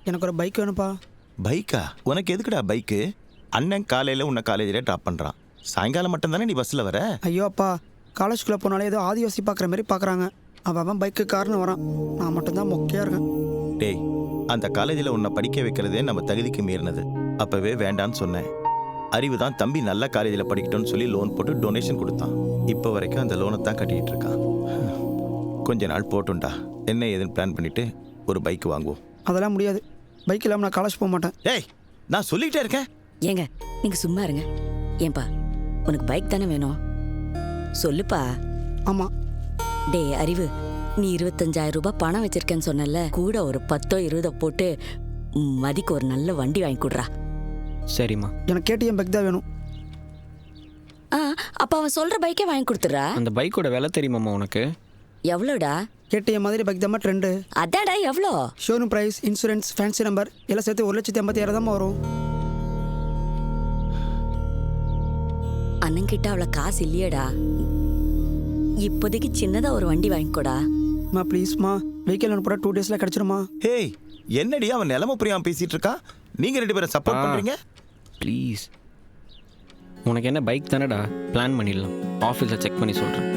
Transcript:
எனக்கு ஒரு பைக் வேணும்ப்பா. பைக்கா? உனக்கு எதுக்குடா பைக்கு? அண்ணன் காலையில் உன்னை காலேஜில் ட்ராப் பண்ணுறான். சாயங்காலம் மட்டும் தானே நீ பஸ்ஸில் வர? ஐயோ அப்பா, காலேஜ்குள்ளே போனாலே ஏதோ ஆதிவாசி பார்க்குற மாதிரி பார்க்குறாங்க. அவன் பைக்கு கார்னு வரான், நான் மட்டும்தான் மொக்கையாக இருக்கேன். டேய், அந்த காலேஜில் உன்னை படிக்க வைக்கிறதே நம்ம தகுதிக்கு மீறினது. அப்போவே வேண்டான்னு சொன்னேன். அறிவு தான் தம்பி நல்ல காலேஜில் படிக்கட்டும்னு சொல்லி லோன் போட்டு டொனேஷன் கொடுத்தான். இப்போ வரைக்கும் அந்த லோனை தான் கட்டிகிட்டு இருக்கான். கொஞ்ச நாள் போட்டுண்டா, என்ன ஏதுன்னு பிளான் பண்ணிவிட்டு ஒரு பைக் வாங்குவோம். அதெல்லாம் முடியாது. பைக் இல்லாமல் நான் காலேஜ் போக மாட்டேன். ஏய், நான் சொல்லிக்கிட்டே இருக்கேன். ஏங்க நீங்க சும்மா இருங்க. ஏன்பா, உனக்கு பைக் தானே வேணும்? சொல்லுப்பா. ஆமாம். டே அறிவு, நீ 25,000 ரூபாய் பணம் வச்சிருக்கேன்னு சொன்னல, கூட ஒரு 10 20 போட்டு மதிக்கு ஒரு நல்ல வண்டி வாங்கி கொடுறா. சரிம்மா. எனக்கு கேடிஎம் பைக் தான் வேணும். அப்ப அவன் சொல்ற பைக்கே வாங்கி கொடுத்துறா. அந்த பைக்கோட விலை தெரியுமாம்மா உனக்கு? எவ்வளோடா? கேடிஎம் மாதிரி பைக் தான் ட்ரெண்டு. அதாடா எவ்வளோ? Showroom price, insurance, fancy number எல்லாம் சேர்த்து 1,86,000 தான் வரும். அண்ணன்கிட்ட அவ்வளோ காசு இல்லையடா. இப்போதைக்கு சின்னதா ஒரு வண்டி வாங்கிக்கோடா. மா ப்ளீஸ்மா, வெஹிக்கிள் லோன் போட 2 daysல கிடச்சிருமா? ஹேய், என்னடி அவன் நிலம புரியாமல் பேசிகிட்டு இருக்கான். நீங்கள் 2 பேரும் சப்போர்ட் பண்ணுறீங்க. ப்ளீஸ். உனக்கு என்ன பைக் தானேடா? பிளான் பண்ணிடலாம். ஆஃபீஸில் செக் பண்ணி சொல்கிறேன்.